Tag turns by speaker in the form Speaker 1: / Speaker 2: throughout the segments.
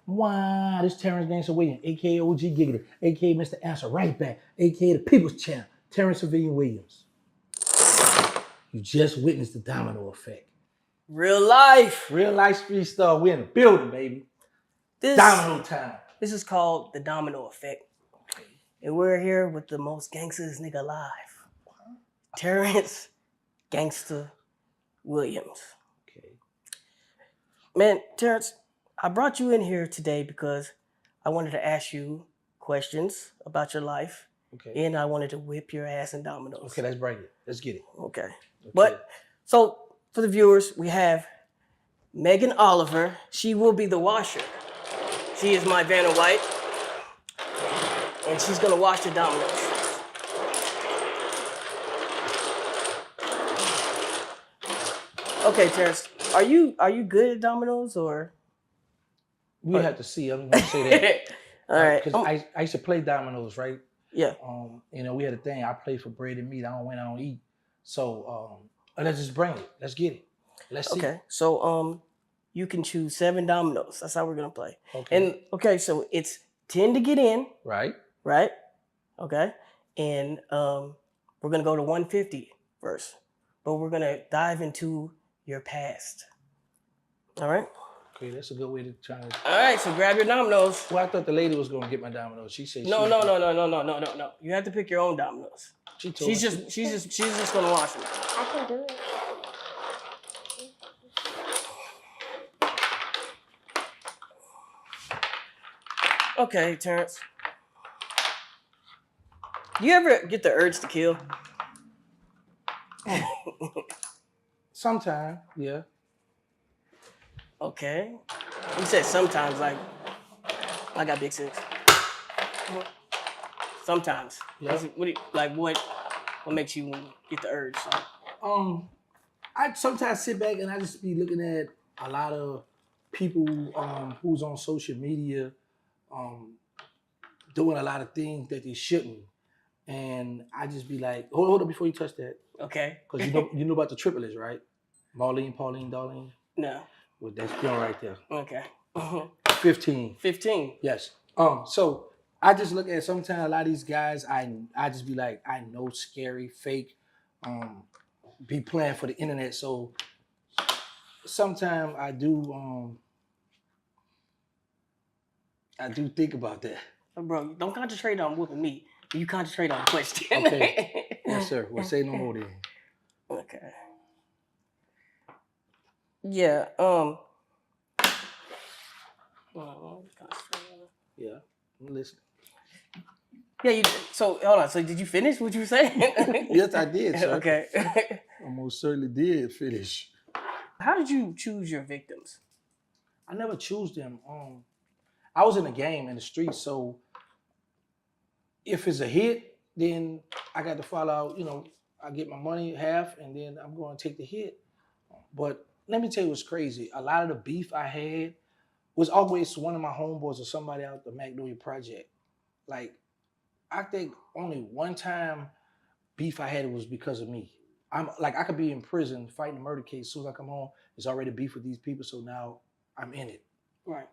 Speaker 1: Wow, this Terrance Gangsta Williams, aka OG Giggity, aka Mr. Answer Right Back, aka the People's Champ, Terrance Williams. You just witnessed the domino effect.
Speaker 2: Real life.
Speaker 1: Real life street star. We in the building, baby. Domino time.
Speaker 2: This is called the Domino Effect. And we're here with the most gangsters nigga alive. Terrance Gangsta Williams.
Speaker 1: Okay.
Speaker 2: Man, Terrance, I brought you in here today because I wanted to ask you questions about your life.
Speaker 1: Okay.
Speaker 2: And I wanted to whip your ass in dominoes.
Speaker 1: Okay, let's break it. Let's get it.
Speaker 2: Okay. But, so, for the viewers, we have Megan Oliver. She will be the washer. She is my Vanna White. And she's gonna wash the dominoes. Okay, Terrance, are you good at dominoes or?
Speaker 1: We have to see. I'm gonna say that.
Speaker 2: All right.
Speaker 1: Because I used to play dominoes, right?
Speaker 2: Yeah.
Speaker 1: We had a thing. I play for bread and meat. I don't win. I don't eat. So let's just bring it. Let's get it. Let's see.
Speaker 2: Okay. So you can choose 7 dominoes. That's how we're gonna play.
Speaker 1: Okay.
Speaker 2: And okay, so it's 10 to get in.
Speaker 1: Right.
Speaker 2: Right. Okay. And we're gonna go to 150 first, but we're gonna dive into your past. All right.
Speaker 1: Okay, that's a good way to try to.
Speaker 2: All right, so grab your dominoes.
Speaker 1: Well, I thought the lady was gonna get my dominoes. She said
Speaker 2: No. You have to pick your own dominoes. She's just gonna wash them.
Speaker 3: I can do it.
Speaker 2: Okay, Terrance. Do you ever get the urge to kill?
Speaker 1: Sometime, yeah.
Speaker 2: Okay. You said sometimes, like I got big six. Sometimes.
Speaker 1: Yeah.
Speaker 2: What makes you get the urge?
Speaker 1: I sometimes sit back and I just be looking at a lot of people who's on social media doing a lot of things that they shouldn't. And I just be like, hold up before you touch that.
Speaker 2: Okay.
Speaker 1: Because you know about the triplets, right? Marlene, Pauline, Darlene?
Speaker 2: No.
Speaker 1: Well, that's them right there.
Speaker 2: Okay.
Speaker 1: 15.
Speaker 2: 15?
Speaker 1: Yes. So I just look at sometimes a lot of these guys, I just be like, I know scary, fake, be playing for the internet. So sometimes I do think about that.
Speaker 2: Bro, don't concentrate on whooping me. You concentrate on the question.
Speaker 1: Okay. Yes, sir. Well, say no more then.
Speaker 2: Okay. Yeah.
Speaker 1: Yeah. I'm listening.
Speaker 2: Yeah. So hold on. So did you finish what you were saying?
Speaker 1: Yes, I did, sir.
Speaker 2: Okay.
Speaker 1: I most certainly did finish.
Speaker 2: How did you choose your victims?
Speaker 1: I never choose them. I was in a game in the streets, so if it's a hit, then I got to follow out, I get my money half and then I'm going to take the hit. But let me tell you what's crazy. A lot of the beef I had was always one of my homeboys or somebody out the Magnolia Project. Like, I think only one time beef I had was because of me. I could be in prison fighting a murder case. As soon as I come home, it's already beef with these people, so now I'm in it.
Speaker 2: Right.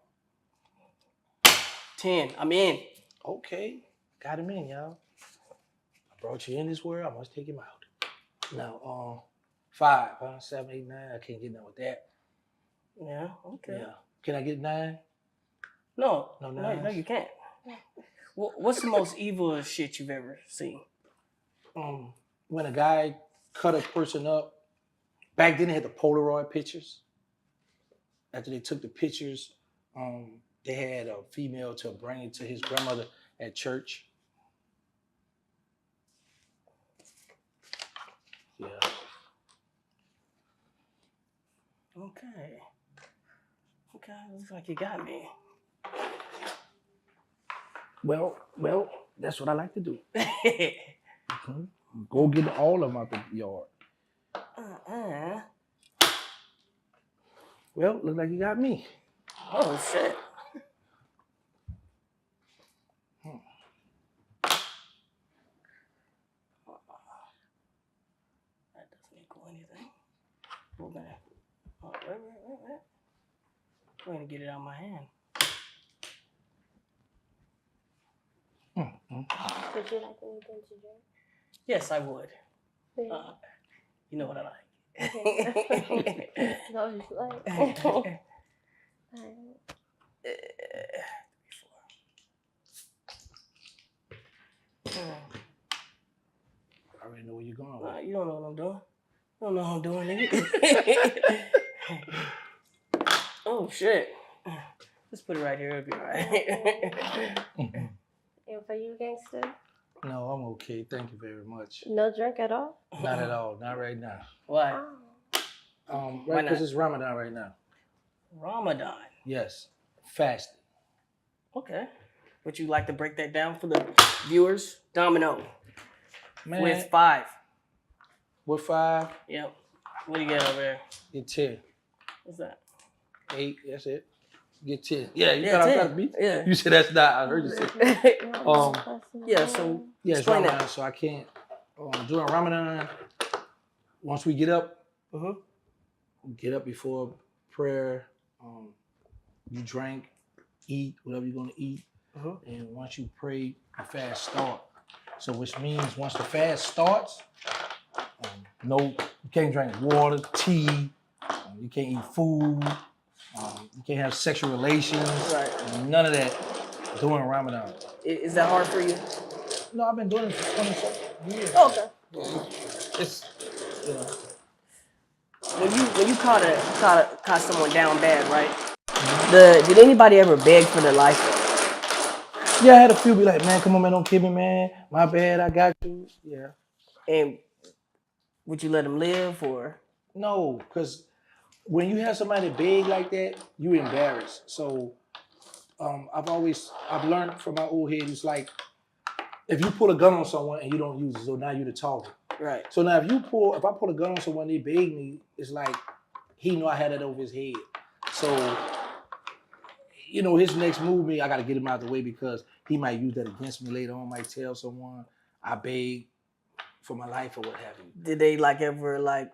Speaker 2: 10. I'm in.
Speaker 1: Okay. Got him in, y'all. I brought you in this world. I must take him out. Now, 5, 7, 8, 9. I can't get none with that.
Speaker 2: Yeah. Okay.
Speaker 1: Yeah. Can I get 9?
Speaker 2: No, you can't. What's the most evil shit you've ever seen?
Speaker 1: When a guy cut a person up. Back then they had the Polaroid pictures. After they took the pictures, they had a female to bring it to his grandmother at church. Yeah.
Speaker 2: Okay. Looks like you got me.
Speaker 1: Well, that's what I like to do. Go get all of them out the yard. Well, look like you got me.
Speaker 2: Oh, shit. That doesn't equal anything. Hold on. Oh, wait. I'm going to get it out of my hand.
Speaker 3: Would you like anything to drink?
Speaker 2: Yes, I would.
Speaker 3: Yeah.
Speaker 2: You know what I like.
Speaker 3: No, just like.
Speaker 1: I already know where you're going with.
Speaker 2: You don't know what I'm doing. You don't know what I'm doing, nigga. Oh, shit. Let's put it right here. It'll be all right.
Speaker 3: And for you, gangster?
Speaker 1: No, I'm okay. Thank you very much.
Speaker 3: No drink at all?
Speaker 1: Not at all. Not right now.
Speaker 2: Why?
Speaker 3: Oh.
Speaker 1: Right, because it's Ramadan right now.
Speaker 2: Ramadan.
Speaker 1: Yes. Fasting.
Speaker 2: Okay. Would you like to break that down for the viewers? Domino.
Speaker 1: Man,
Speaker 2: With 5.
Speaker 1: with 5,
Speaker 2: Yep. What do you get over there?
Speaker 1: get 10.
Speaker 2: What's that?
Speaker 1: 8, that's it. Get 10. Yeah, you
Speaker 2: Yeah,
Speaker 1: got
Speaker 2: 10.
Speaker 1: to beat.
Speaker 2: Yeah.
Speaker 1: You said that's not. I heard you say.
Speaker 2: Yeah, so
Speaker 1: Yeah, it's
Speaker 2: explain
Speaker 1: Ramadan,
Speaker 2: that.
Speaker 1: so I can't. During Ramadan, once we get up, get up before prayer. You drink, eat whatever you're gonna eat, and once you pray, the fast start. So which means once the fast starts, you can't drink water, tea, you can't eat food, you can't have sexual relations,
Speaker 2: Right.
Speaker 1: none of that during Ramadan.
Speaker 2: Is that hard for you?
Speaker 1: No, I've been doing it for 27 years.
Speaker 2: Okay.
Speaker 1: It's, you know.
Speaker 2: When you caught someone down bad, right? Did anybody ever beg for their life?
Speaker 1: Yeah, I had a few be like, man, come on, man, don't kill me, man. My bad, I got you. Yeah.
Speaker 2: And would you let them live or?
Speaker 1: No, because when you have somebody big like that, you embarrassed. So I've learned from my old head, it's like, if you pull a gun on someone and you don't use it, so now you're the target.
Speaker 2: Right.
Speaker 1: So now if I pull a gun on someone, they beg me, it's like, he know I had it over his head. So, his next move, I got to get him out of the way because he might use that against me later on, might tell someone I beg for my life or what have you.
Speaker 2: Did they ever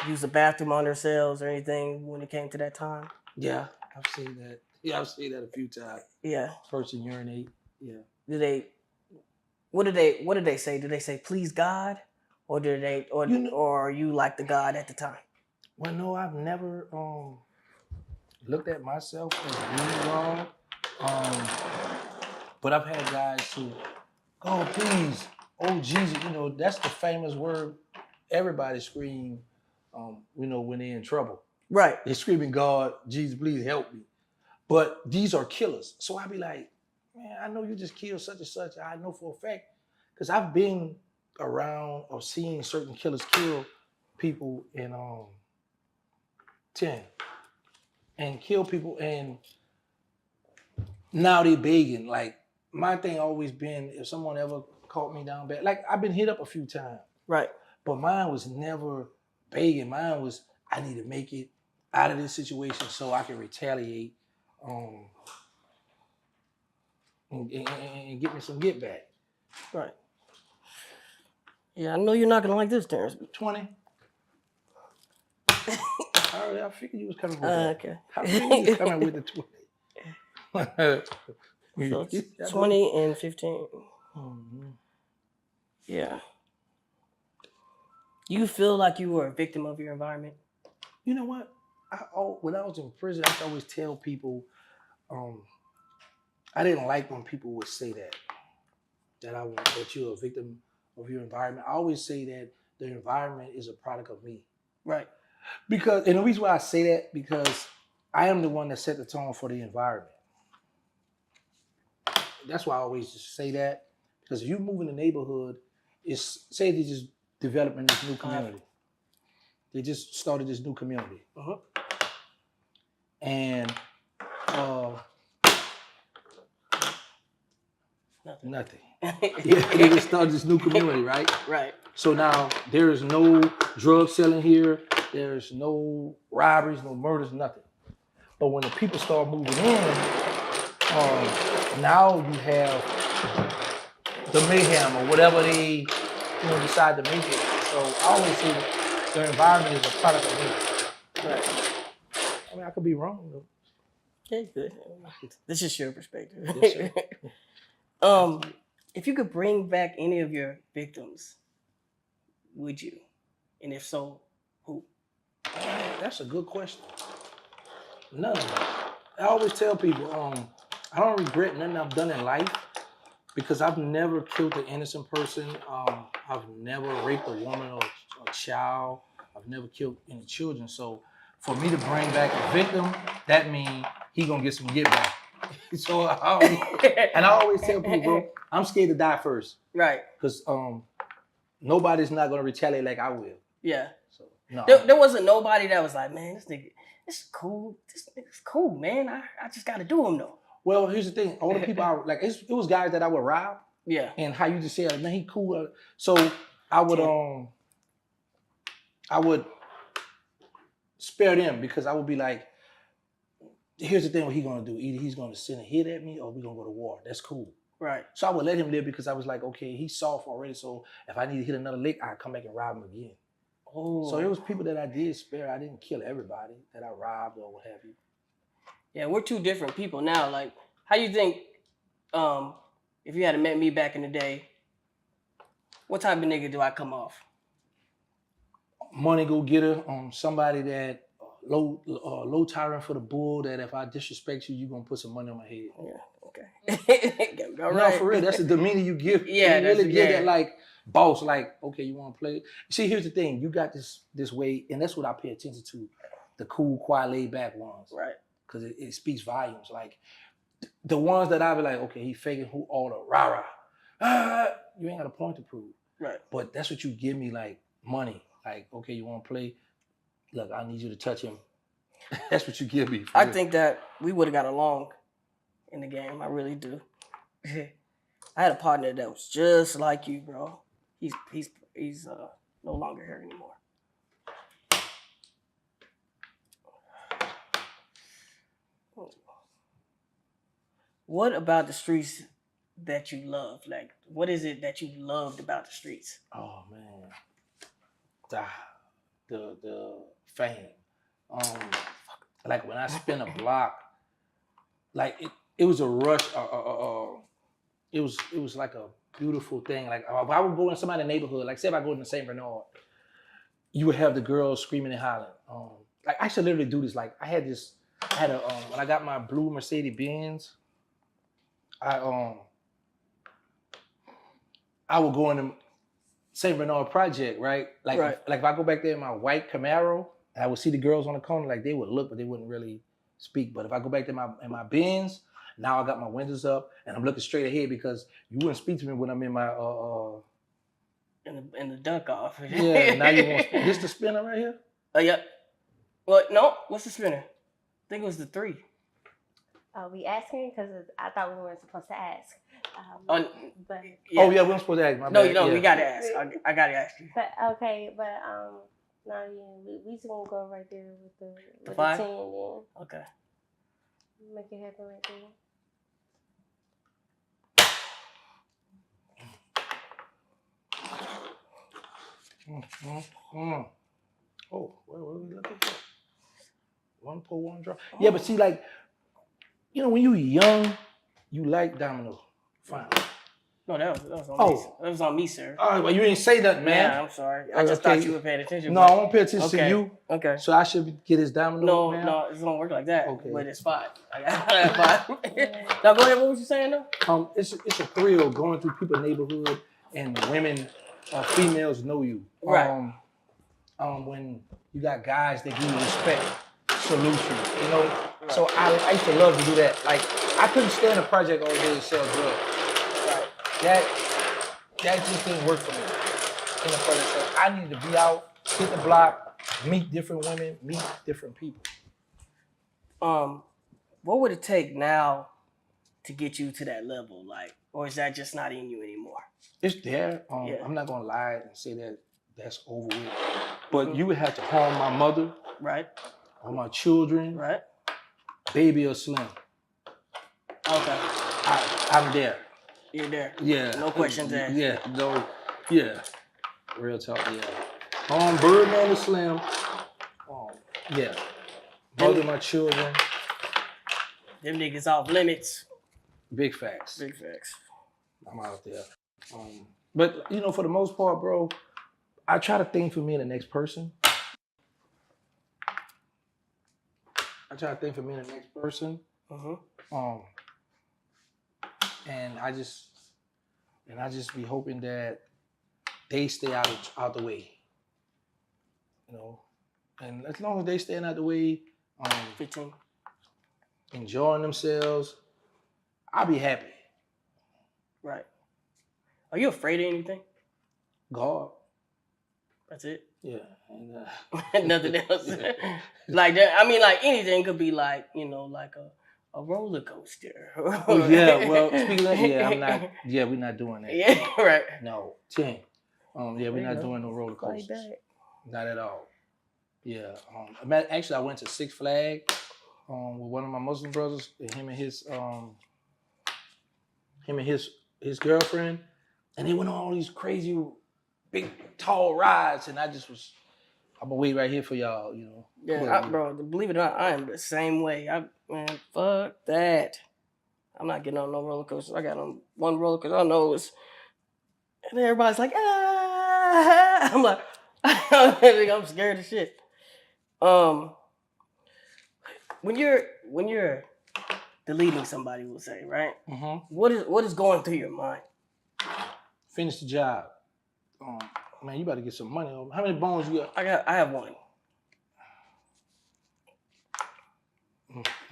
Speaker 2: use the bathroom on themselves or anything when it came to that time?
Speaker 1: Yeah, I've seen that. Yeah, I've seen that a few times.
Speaker 2: Yeah.
Speaker 1: Person urinate. Yeah.
Speaker 2: What did they say? Did they say please God, or or are you like the God at the time?
Speaker 1: Well, no, I've never looked at myself as being God. But I've had guys who, oh please, oh Jesus, that's the famous word everybody scream, when they're in trouble.
Speaker 2: Right.
Speaker 1: They're screaming, God, Jesus, please help me. But these are killers. So I be like, man, I know you just killed such and such. I know for a fact, because I've been around or seen certain killers kill people in 10 and kill people, and now they begging. Like, my thing always been, if someone ever caught me down bad, like I've been hit up a few times.
Speaker 2: Right.
Speaker 1: But mine was never begging. Mine was, I need to make it out of this situation so I can retaliate and get me some get back.
Speaker 2: Right. Yeah, I know you're not gonna like this, Terrance.
Speaker 1: 20. I figured you was coming with that.
Speaker 2: Okay.
Speaker 1: I figured you was coming with the 20.
Speaker 2: So it's 20 and 15.
Speaker 1: Mm-hmm.
Speaker 2: Yeah. You feel like you were a victim of your environment?
Speaker 1: You know what? When I was in prison, I used to always tell people, I didn't like when people would say that you're a victim of your environment. I always say that the environment is a product of me.
Speaker 2: Right.
Speaker 1: And the reason why I say that, because I am the one that set the tone for the environment. That's why I always just say that, because if you move in the neighborhood, say they just developing this new community. They just started this new community. And nothing. They just started this new community, right?
Speaker 2: Right.
Speaker 1: So now there is no drug selling here. There's no robberies, no murders, nothing. But when the people start moving in, now you have the mayhem or whatever they decide to make it. So I always say that the environment is a product of me.
Speaker 2: Right.
Speaker 1: I mean, I could be wrong though.
Speaker 2: Okay, good. This is your perspective.
Speaker 1: Yes, sir.
Speaker 2: If you could bring back any of your victims, would you? And if so, who?
Speaker 1: That's a good question. None of them. I always tell people, I don't regret nothing I've done in life because I've never killed an innocent person. I've never raped a woman or a child. I've never killed any children. So for me to bring back a victim, that means he gonna get some get back. So I always tell people, bro, I'm scared to die first.
Speaker 2: Right.
Speaker 1: Because nobody's not gonna retaliate like I will.
Speaker 2: Yeah.
Speaker 1: So no.
Speaker 2: There wasn't nobody that was like, man, this is cool. This nigga's cool, man. I just gotta do him though.
Speaker 1: Well, here's the thing. All the people it was guys that I would rob.
Speaker 2: Yeah.
Speaker 1: And how you just said, man, he cool. So I would spare them because I would be like, here's the thing, what he gonna do. Either he's gonna send a hit at me or we gonna go to war. That's cool.
Speaker 2: Right.
Speaker 1: So I would let him live because I was like, okay, he's soft already. So if I need to hit another lick, I'd come back and rob him again.
Speaker 2: Oh.
Speaker 1: So it was people that I did spare. I didn't kill everybody that I robbed or what have you.
Speaker 2: Yeah, we're two different people now. Like, how you think, if you had met me back in the day, what type of nigga do I come off?
Speaker 1: Money go getter, somebody that low tyrant for the bull. That if I disrespect you, gonna put some money on my head.
Speaker 2: Yeah, okay. All right.
Speaker 1: No, for real, that's the demeanor you give.
Speaker 2: Yeah,
Speaker 1: you really give that like boss. Like, okay, you want to play? See, here's the thing: you got this way, and that's what I pay attention to, the cool, quiet, laid back ones.
Speaker 2: Right.
Speaker 1: Because it speaks volumes. Like the ones that I be like, okay, he faking who all the rah-rah. You ain't got a point to prove.
Speaker 2: Right.
Speaker 1: But that's what you give me, like money. Like, okay, you want to play? Look, I need you to touch him. That's what you give me.
Speaker 2: I think that we would have got along in the game. I really do. I had a partner that was just like you, bro. He's no longer here anymore. What about the streets that you love? Like, what is it that you loved about the streets?
Speaker 1: Oh man, the fame. Like when I spin a block, like it was a rush. It was like a beautiful thing. Like if I would go in somebody's neighborhood, like say if I go in the St. Bernard, you would have the girls screaming and hollering. Like I should literally do this. Like I had when I got my blue Mercedes Benz. I would go in the St. Bernard project, right? Like,
Speaker 2: right.
Speaker 1: Like if I go back there in my white Camaro, I would see the girls on the corner, like they would look, but they wouldn't really speak. But if I go back to my Benz, now I got my windows up and I'm looking straight ahead because you wouldn't speak to me when I'm in my
Speaker 2: in the dunk off.
Speaker 1: Yeah, now you want this the spinner right here?
Speaker 2: Yeah. Well, no, what's the spinner? I think it was the 3.
Speaker 3: Are we asking? Because I thought we weren't supposed to ask.
Speaker 2: But
Speaker 1: yeah. Oh yeah, we weren't supposed to ask. My bad.
Speaker 2: No, we gotta ask. I gotta ask you.
Speaker 3: But okay, but no, yeah, we just gonna go right there with the
Speaker 2: 5?
Speaker 3: 10. Yeah.
Speaker 2: Okay.
Speaker 3: Make it happen right there.
Speaker 1: Oh, what are we looking for? 1 pull, 1 draw. Yeah, but see, like, you know, when you young, you like dominoes. Fine.
Speaker 2: No, that was on me. That was on me, sir.
Speaker 1: Oh, well, you didn't say that, man.
Speaker 2: Yeah, I'm sorry. I just thought you were paying attention.
Speaker 1: No, I won't pay attention to you.
Speaker 2: Okay.
Speaker 1: So I should get his domino.
Speaker 2: No, it don't work like that.
Speaker 1: Okay.
Speaker 2: But it's 5. I got 5. Now go ahead. What was you saying though?
Speaker 1: It's a thrill going through people's neighborhood and women or females know you.
Speaker 2: Right.
Speaker 1: When you got guys that give you respect, salute you, you know. Right. So I used to love to do that. Like I couldn't stand a project all day and sell drugs. Right. That just didn't work for me in the project. So I needed to be out, hit the block, meet different women, meet different people.
Speaker 2: What would it take now to get you to that level? Like, or is that just not in you anymore?
Speaker 1: It's there.
Speaker 2: Yeah.
Speaker 1: I'm not gonna lie and say that that's over with. But you would have to harm my mother,
Speaker 2: right?
Speaker 1: Or my children,
Speaker 2: right?
Speaker 1: Baby or Slim.
Speaker 2: Okay.
Speaker 1: I'm there.
Speaker 2: You're there.
Speaker 1: Yeah.
Speaker 2: No questions asked.
Speaker 1: Yeah. No. Yeah. Real talk. Yeah. Birdman or Slim. Yeah. Both of my children.
Speaker 2: Them niggas off limits.
Speaker 1: Big facts.
Speaker 2: Big facts.
Speaker 1: I'm out there. But you know, for the most part, bro, I try to think for me and the next person. And I just be hoping that they stay out the way. You know, and as long as they staying out the way,
Speaker 2: 15.
Speaker 1: enjoying themselves, I'll be happy.
Speaker 2: Right. Are you afraid of anything?
Speaker 1: God.
Speaker 2: That's it.
Speaker 1: Yeah. And,
Speaker 2: nothing else. Like that. I mean, like anything could be like, you know, like a roller coaster.
Speaker 1: Oh yeah. Well, speaking of, I'm not. Yeah, we're not doing that.
Speaker 2: Yeah. Right.
Speaker 1: No. 10. Yeah, we're not doing no roller coasters.
Speaker 2: Like that.
Speaker 1: Not at all. Yeah. Actually, I went to Six Flags with one of my Muslim brothers, and him and his girlfriend, and they went on all these crazy, big, tall rides, and I'm gonna wait right here for y'all, you know.
Speaker 2: Yeah, bro, believe it or not, I am the same way. Man, fuck that. I'm not getting on no roller coaster. I got on one roller coaster I know is, and everybody's like, ah. I'm like, I'm scared of shit. When you're deleting somebody, we'll say, right?
Speaker 1: Mm-hmm.
Speaker 2: What is going through your mind?
Speaker 1: Finish the job. Man, you better get some money. How many bones you got?
Speaker 2: I have one.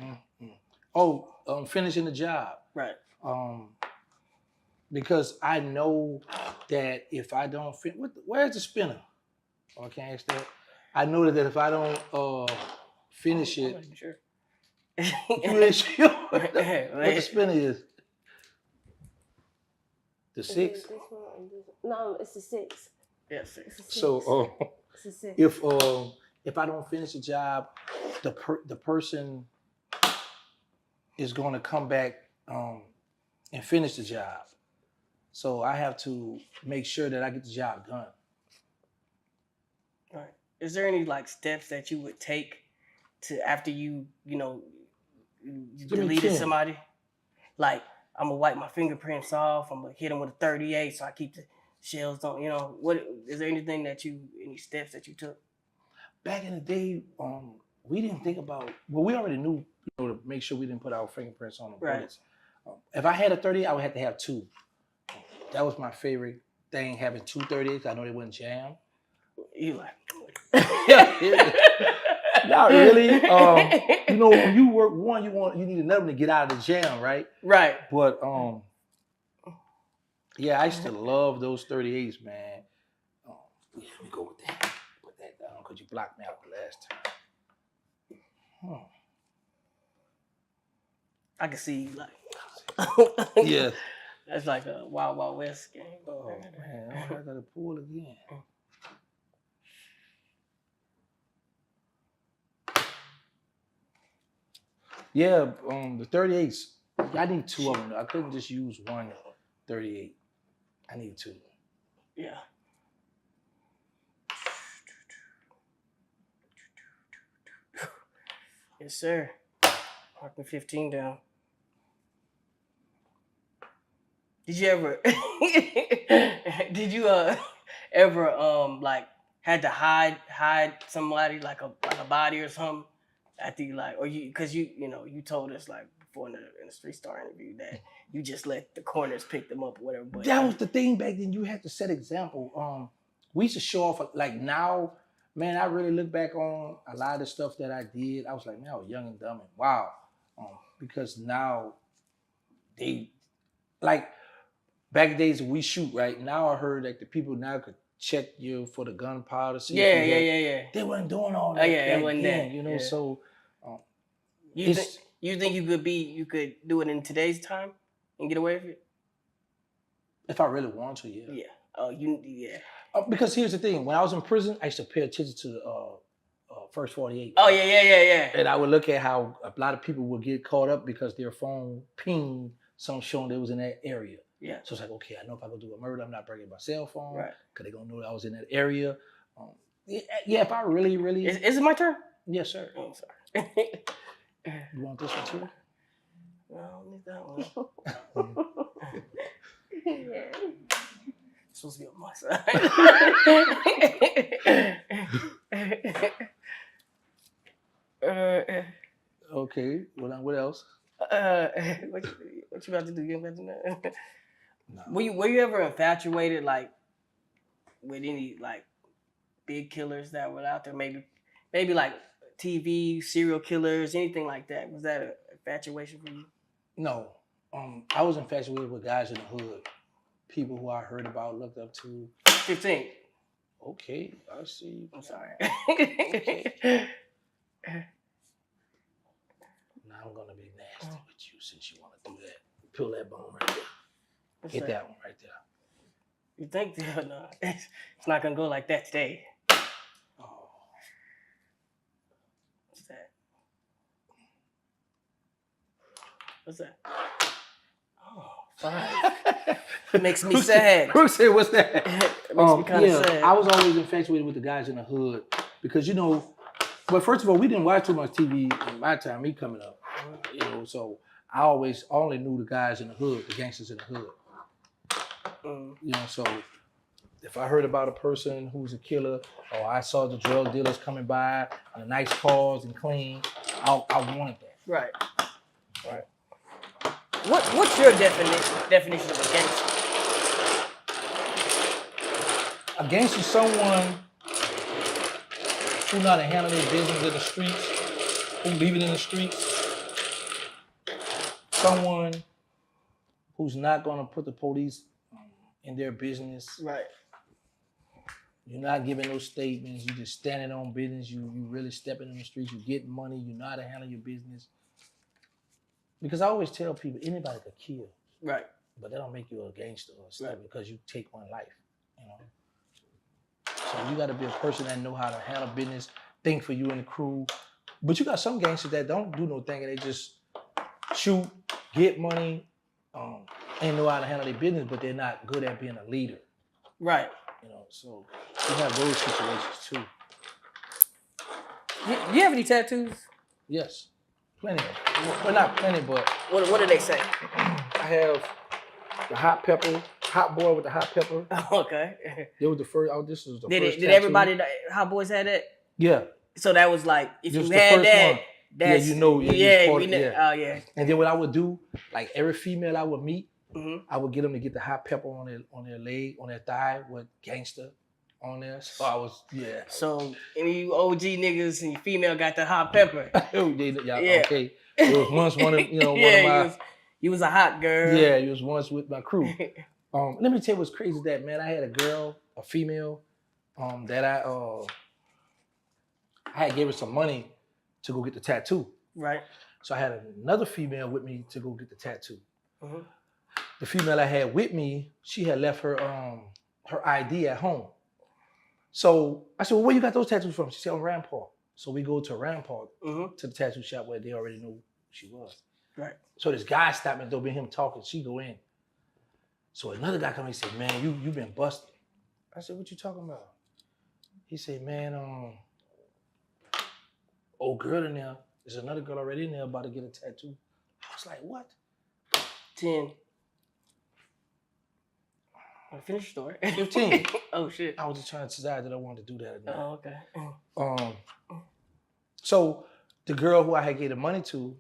Speaker 1: Mm-hmm. Finishing the job.
Speaker 2: Right.
Speaker 1: Because I know that if I don't where's the spinner? Oh, I can't ask that. I know that if I don't finish it.
Speaker 2: I'm not sure.
Speaker 1: You ain't sure what the spinner is? The 6?
Speaker 3: No, it's the 6.
Speaker 2: Yeah, 6.
Speaker 1: So
Speaker 3: it's the 6.
Speaker 1: if I don't finish the job, the person is going to come back and finish the job. So I have to make sure that I get the job done.
Speaker 2: Right. Is there any like steps that you would take to after you deleted somebody? Like, I'm gonna wipe my fingerprints off. I'm gonna hit them with a 38 so I keep the shells on. You know, what is there anything any steps that you took?
Speaker 1: Back in the day, we didn't think about. Well, we already knew, to make sure we didn't put our fingerprints on the bullets. If I had a 38, I would have to have 2. That was my favorite thing, having 2 38s. I know they wouldn't jam.
Speaker 2: You like?
Speaker 1: Not really. When you work one, you need another one to get out of the jam, right?
Speaker 2: Right.
Speaker 1: But yeah, I used to love those 38s, man. Let me go with that. Put that down because you blocked me out the last time.
Speaker 2: I can see like.
Speaker 1: Yeah.
Speaker 2: That's like a Wild Wild West game.
Speaker 1: Oh man, I gotta pull again. Yeah, the 38s. I need 2 of them. I couldn't just use one 38. I need 2.
Speaker 2: Yeah. Yes, sir. Marking 15 down. Did you ever like had to hide somebody like a body or something after you like, or you, because you told us like before in the Street Star interview that you just let the corners pick them up or whatever. But
Speaker 1: that was the thing back then. You had to set example. We used to show off like now, man. I really look back on a lot of the stuff that I did. I was like, man, I was young and dumb and wow. Because now they like back in the days we shoot right now. I heard that the people now could check you for the gunpowder.
Speaker 2: Yeah.
Speaker 1: They wasn't doing all that.
Speaker 2: Oh yeah, it wasn't
Speaker 1: then,
Speaker 2: that.
Speaker 1: You know, so
Speaker 2: you think you could do it in today's time and get away with it?
Speaker 1: If I really want to, yeah.
Speaker 2: Yeah. Oh, yeah.
Speaker 1: Because here's the thing: when I was in prison, I used to pay attention to the first 48.
Speaker 2: Oh yeah.
Speaker 1: And I would look at how a lot of people would get caught up because their phone pinged something showing they was in that area.
Speaker 2: Yeah.
Speaker 1: So it's like, okay, I know if I go do a murder, I'm not bringing my cell phone.
Speaker 2: Right.
Speaker 1: Because they're going to know that I was in that area. Yeah, if I really...
Speaker 2: Is it my turn?
Speaker 1: Yes, sir.
Speaker 2: Oh, I'm sorry.
Speaker 1: You want this one too?
Speaker 2: No, I don't need that one. supposed to be on my side.
Speaker 1: Okay. What else?
Speaker 2: What you about to do? You about to know?
Speaker 1: No.
Speaker 2: Were you ever infatuated like with any like big killers that were out there? Maybe like TV serial killers, anything like that. Was that an infatuation for you?
Speaker 1: No. I was infatuated with guys in the hood, people who I heard about, looked up to.
Speaker 2: 15.
Speaker 1: Okay, I see.
Speaker 2: I'm sorry.
Speaker 1: Okay. Now I'm gonna be nasty with you since you want to do that. Peel that bone right there.
Speaker 2: What's
Speaker 1: Hit that one right there.
Speaker 2: You think that? No, it's not gonna go like that today.
Speaker 1: Oh.
Speaker 2: What's that? What's that? Oh, fine. It makes me sad.
Speaker 1: Brooke said, "What's that?"
Speaker 2: It makes me kind of sad.
Speaker 1: I was always infatuated with the guys in the hood because but first of all, we didn't watch too much TV in my time, me coming up. So I only knew the guys in the hood, the gangsters in the hood. So if I heard about a person who's a killer, or I saw the drug dealers coming by in nice cars and clean, I wanted that.
Speaker 2: Right. What's your definition of a gangster?
Speaker 1: A gangster is someone who know how to handle their business in the streets, who leave it in the streets. Someone who's not gonna put the police in their business.
Speaker 2: Right.
Speaker 1: You're not giving no statements. You just standing on business. You really stepping in the streets. You getting money. You know how to handle your business. Because I always tell people, anybody could kill.
Speaker 2: Right.
Speaker 1: But that don't make you a gangster or stuff because you take one life. So you got to be a person that know how to handle business, think for you and the crew. But you got some gangsters that don't do no thinking. They just shoot, get money, and know how to handle their business, but they're not good at being a leader.
Speaker 2: Right.
Speaker 1: So you have those situations too.
Speaker 2: Do you have any tattoos?
Speaker 1: Yes, plenty. Well, not plenty, but
Speaker 2: What do they say?
Speaker 1: I have the hot boy with the hot pepper.
Speaker 2: Okay.
Speaker 1: It was the first. This was the first.
Speaker 2: Did everybody, hot boys, had that?
Speaker 1: Yeah.
Speaker 2: So that was like, if
Speaker 1: This
Speaker 2: you
Speaker 1: was
Speaker 2: had
Speaker 1: the first
Speaker 2: that,
Speaker 1: one.
Speaker 2: that's
Speaker 1: Yeah, you know.
Speaker 2: Yeah,
Speaker 1: we
Speaker 2: know.
Speaker 1: Yeah.
Speaker 2: Oh yeah.
Speaker 1: And then what I would do, like every female I would meet,
Speaker 2: Mm-hmm.
Speaker 1: I would get them to get the hot pepper on their leg, on their thigh with gangster on there. So I was, yeah.
Speaker 2: So any of you OG niggas and your female got the hot pepper.
Speaker 1: Yeah. Okay. It was once one of one of my.
Speaker 2: You was a hot girl.
Speaker 1: Yeah, it was once with my crew. Let me tell you what's crazy that, man. I had a female, that I had gave her some money to go get the tattoo.
Speaker 2: Right.
Speaker 1: So I had another female with me to go get the tattoo.
Speaker 2: Mm-hmm.
Speaker 1: The female I had with me, she had left her ID at home. So I said, well, where you got those tattoos from? She said, on Rampart. So we go to Rampart, to the tattoo shop where they already knew who she was.
Speaker 2: Right.
Speaker 1: So this guy stopped me, though, him talking. She go in. So another guy come and said, man, you been busted. I said, what you talking about? He said, man, old girl in there. There's another girl already in there about to get a tattoo. I was like, what?
Speaker 2: 10. Finish your story.
Speaker 1: 15.
Speaker 2: Oh shit.
Speaker 1: I was just trying to decide that I wanted to do that or not.
Speaker 2: Oh, okay.
Speaker 1: So the girl who I had gave the money to,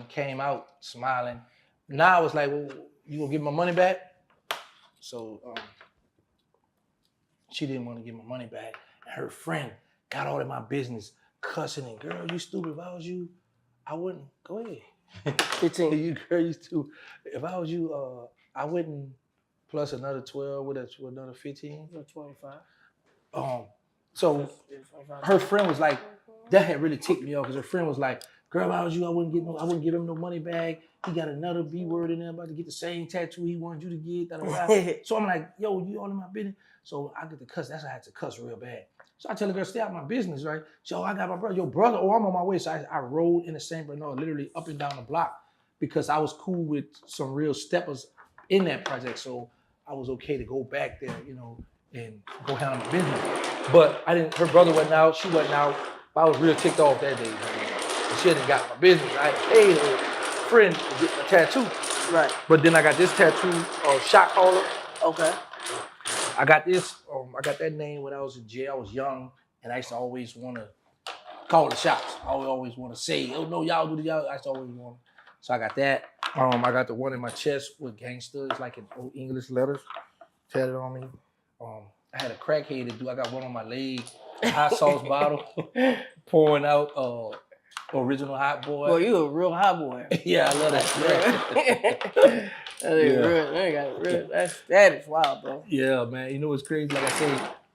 Speaker 1: came out smiling. Now I was like, well, you gonna give my money back? So she didn't want to give my money back. And her friend got all in my business, cussing and, girl, you stupid. If I was you, I wouldn't. Go ahead.
Speaker 2: 15.
Speaker 1: You girl, you stupid. If I was you, I wouldn't. Plus another 12 with another 15.
Speaker 2: 25.
Speaker 1: So her friend was like, that had really ticked me off because her friend was like, girl, if I was you, I wouldn't give him no money back. He got another B word in there about to get the same tattoo he wanted you to get. Da, da, da. So I'm like, yo, you all in my business. So I get to cuss. That's why I had to cuss real bad. So I tell the girl, stay out of my business, right? So I got my brother. Your brother, I'm on my way. So I rode in the same, but no, literally up and down the block because I was cool with some real steppers in that project. So I was okay to go back there, and go handle my business. But her brother wasn't out. She wasn't out. But I was real ticked off that day, man. She hadn't got my business. I paid her friend to get my tattoo.
Speaker 2: Right.
Speaker 1: But then I got this tattoo, shot caller.
Speaker 2: Okay.
Speaker 1: I got this. I got that name when I was in jail. I was young, and I used to always want to call the shots. I always want to say, "Oh no, y'all do the y'all." I used to always want. So I got that. I got the one in my chest with gangster. It's like in old English letters tatted on me. I had a crackhead to do. I got one on my leg. A hot sauce bottle, pouring out original hot boy.
Speaker 2: Boy, you a real hot boy.
Speaker 1: Yeah, I love that.
Speaker 2: That is wild, bro.
Speaker 1: Yeah, man. You know what's crazy? Like I say,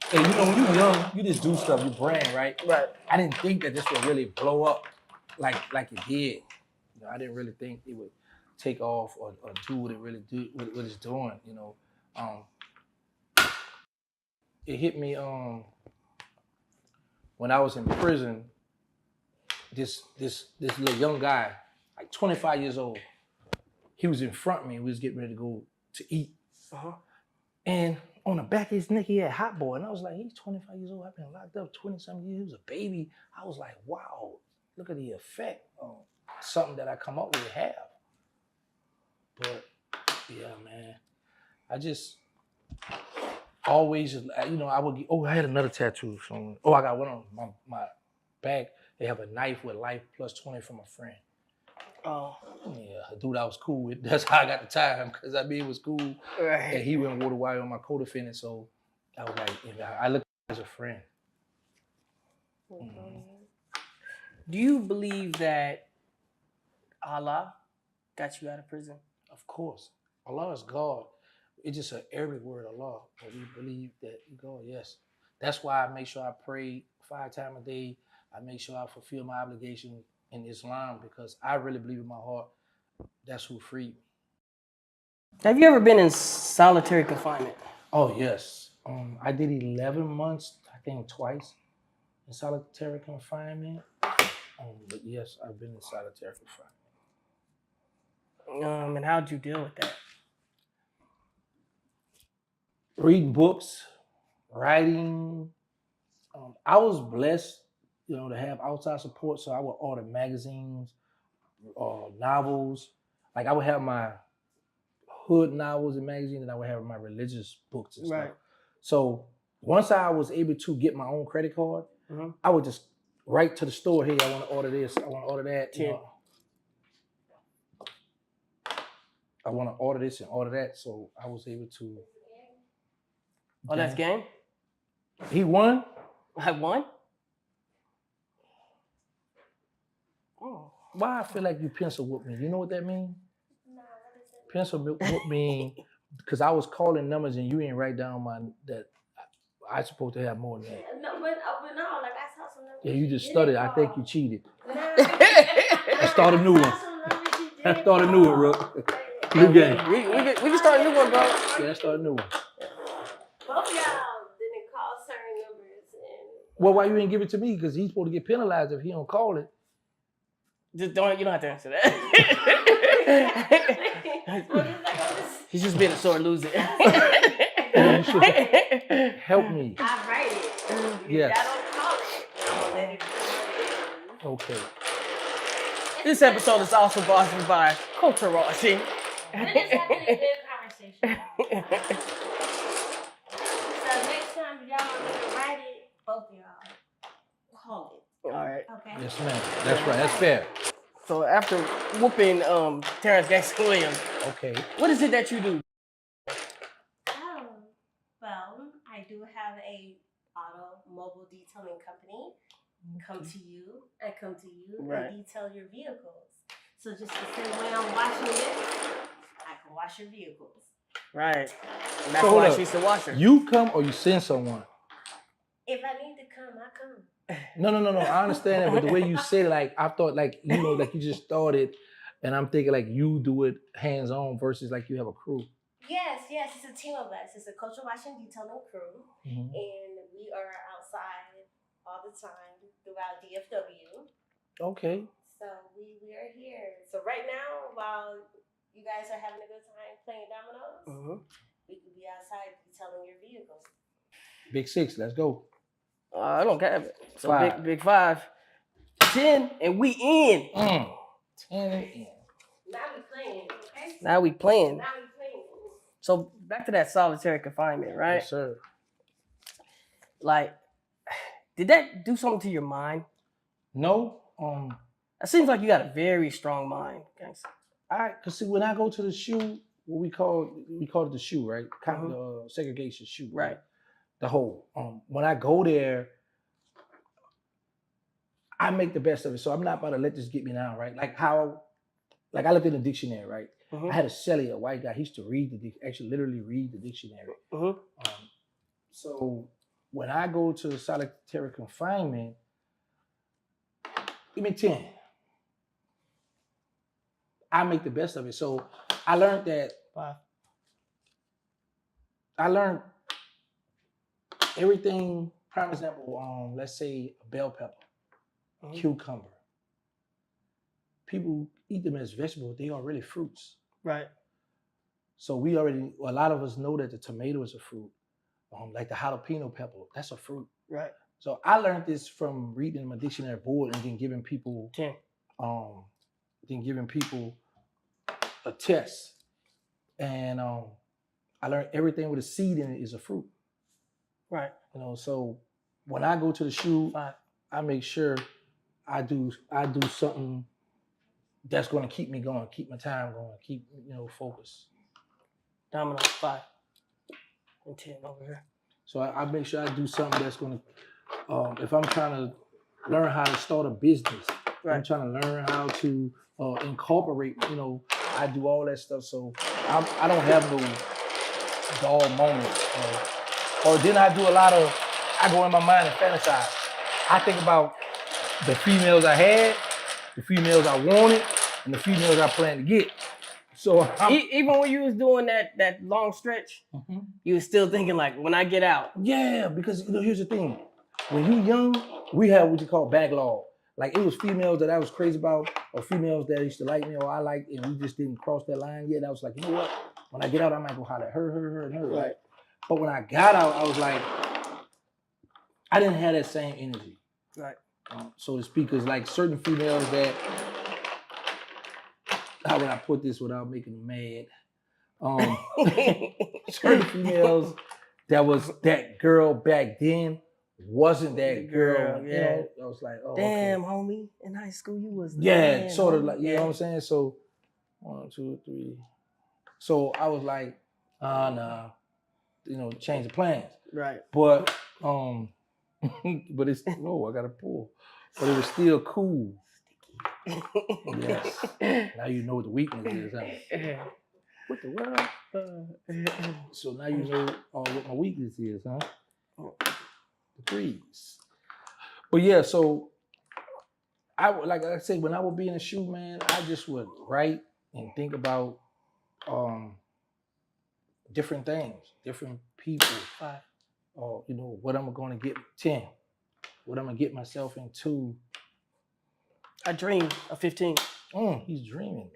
Speaker 1: hey, you know when you're young, you just do stuff. You brand, right?
Speaker 2: Right.
Speaker 1: I didn't think that this would really blow up like it did. You know, I didn't really think it would take off or do what it really do what it's doing. You know, it hit me when I was in prison. This little young guy, like 25 years old, he was in front of me. We was getting ready to go to eat. And on the back of his neck, he had hot boy. And I was like, he's 25 years old. I've been locked up 20-something years. He was a baby. I was like, wow, look at the effect on something that I come up with have. But yeah, man, I just always, you know, I would get, I had another tattoo. I got one on my back. They have a knife with life plus 20 from a friend.
Speaker 2: Oh.
Speaker 1: Yeah, a dude I was cool with. That's how I got the time, because I mean, it was cool.
Speaker 2: Right.
Speaker 1: And he went water wire on my co-defendant, so I was like, I looked at him as a friend.
Speaker 2: Do you believe that Allah got you out of prison?
Speaker 1: Of course. Allah is God. It's just an Arabic word, Allah. But we believe that God, yes. That's why I make sure I pray 5 times a day. I make sure I fulfill my obligation in Islam, because I really believe in my heart that's who freed me.
Speaker 2: Have you ever been in solitary confinement?
Speaker 1: Oh, yes. I did 11 months, I think twice, in solitary confinement. But yes, I've been in solitary confinement.
Speaker 2: And how'd you deal with that?
Speaker 1: Reading books, writing. I was blessed, you know, to have outside support. So I would order magazines, novels. Like I would have my hood novels and magazines, and I would have my religious books and stuff. So once I was able to get my own credit card, I would just write to the store, hey, I want to order this, I want to order that. You know, I want to order this and order that. So I was able to.
Speaker 2: Oh, that's game?
Speaker 1: He won?
Speaker 2: I won? Oh.
Speaker 1: Why I feel like you pencil whooped me? You know what that means? Pencil whoop me because I was calling numbers and you didn't write down that I supposed to have more than that.
Speaker 3: No, but no, like I saw some numbers.
Speaker 1: Yeah, you just stuttered. I think you cheated.
Speaker 3: Nah.
Speaker 1: Let's start a new one. Let's start a new one, bro. New game.
Speaker 2: We can start a new one, bro.
Speaker 1: Yeah, let's start a new one.
Speaker 3: Both y'all didn't call certain numbers.
Speaker 1: Well, why you didn't give it to me? Because he's supposed to get penalized if he don't call it.
Speaker 2: You don't have to answer that. He's just being a sore loser.
Speaker 1: You should help me.
Speaker 3: I write it.
Speaker 1: Yes.
Speaker 3: Y'all don't call it. Let it be.
Speaker 1: Okay.
Speaker 2: This episode is also brought to you by Culture Washing.
Speaker 3: We're just having a good conversation. So next time y'all want to write it, both of y'all call it.
Speaker 2: All right.
Speaker 3: Okay.
Speaker 1: Yes, ma'am. That's right. That's fair.
Speaker 2: So after whooping Terrance Gangsta Williams,
Speaker 1: Okay.
Speaker 2: what is it that you do?
Speaker 3: Oh, well, I do have a automobile detailing company. Come to you. I come to you and detail your vehicles. So just the same way I'm washing this, I can wash your vehicles.
Speaker 2: Right. And that's
Speaker 1: So
Speaker 2: why
Speaker 1: look,
Speaker 2: she's the washer.
Speaker 1: You come or you send someone?
Speaker 3: If I need to come, I come.
Speaker 1: No. I understand that, but the way you said it, like I thought, like you know, like you just started, and I'm thinking like you do it hands on versus like you have a crew.
Speaker 3: Yes, it's a team of us. It's a culture washing detailing crew, and we are outside all the time throughout DFW.
Speaker 1: Okay.
Speaker 3: So we are here. So right now, while you guys are having a good time playing dominoes, we could be outside detailing your vehicles.
Speaker 1: Big 6, let's go.
Speaker 2: I don't have it. So
Speaker 1: 5.
Speaker 2: big 5. 10, and we in.
Speaker 1: 10 and in.
Speaker 3: Now we playing, okay?
Speaker 2: Now we playing.
Speaker 3: Now we playing.
Speaker 2: So back to that solitary confinement, right?
Speaker 1: Yes, sir.
Speaker 2: Like, did that do something to your mind?
Speaker 1: No.
Speaker 2: It seems like you got a very strong mind, gangster.
Speaker 1: Cause see, when I go to the shoe, what we call it the shoe, right?
Speaker 2: Mhm.
Speaker 1: The segregation shoe,
Speaker 2: Right.
Speaker 1: The whole. When I go there, I make the best of it. So I'm not about to let this get me down, right? Like I looked in the dictionary, right?
Speaker 2: Mhm.
Speaker 1: I had a celly, a white guy. He used to actually literally read the dictionary.
Speaker 2: Mhm.
Speaker 1: So when I go to solitary confinement, give me 10. I make the best of it. So I learned that.
Speaker 2: Wow.
Speaker 1: I learned everything. Prime example, let's say a bell pepper, cucumber. People eat them as vegetables. They are really fruits.
Speaker 2: Right.
Speaker 1: So a lot of us know that the tomato is a fruit. Like the jalapeno pepper, that's a fruit.
Speaker 2: Right.
Speaker 1: So I learned this from reading my dictionary board and then giving people
Speaker 2: 10.
Speaker 1: A test. And I learned everything with a seed in it is a fruit.
Speaker 2: Right.
Speaker 1: So when I go to the shoe,
Speaker 2: 5.
Speaker 1: I make sure I do something that's going to keep me going, keep my time going, keep focused.
Speaker 2: Domino 5 and 10 over here.
Speaker 1: So I make sure I do something that's going to, if I'm trying to learn how to start a business,
Speaker 2: right.
Speaker 1: I'm trying to learn how to incorporate, I do all that stuff. So I don't have no dull moments. Or then I go in my mind and fantasize. I think about the females I had, the females I wanted, and the females I plan to get. So
Speaker 2: even when you was doing that long stretch, you was still thinking like, when I get out.
Speaker 1: Yeah, because here's the thing. When you young, we have what you call backlog. Like it was females that I was crazy about, or females that used to like me, or I liked, and we just didn't cross that line yet. And I was like, you know what? When I get out, I might go holler at her, right? But when I got out, I was like, I didn't have that same energy,
Speaker 2: right?
Speaker 1: So to speak, because like certain females that, how would I put this without making them mad? Certain females that was that girl back then wasn't that girl.
Speaker 2: Yeah.
Speaker 1: I was like, oh,
Speaker 2: damn,
Speaker 1: okay.
Speaker 2: homie, in high school you was
Speaker 1: sort of
Speaker 2: homie.
Speaker 1: like, you know what I'm saying? So 1, 2, 3. So I was like, nah, change the plans.
Speaker 2: Right.
Speaker 1: But but it's I gotta pull. But it was still cool. Yes. Now you know what the weakness is, huh? What the world? So now you know what my weakness is, huh? The threes. But yeah, so like I said, when I would be in a shoe, man, I just would write and think about different things, different people.
Speaker 2: 5.
Speaker 1: What I'm gonna get 10. What I'm gonna get myself into.
Speaker 2: I dream of 15.
Speaker 1: He's dreaming.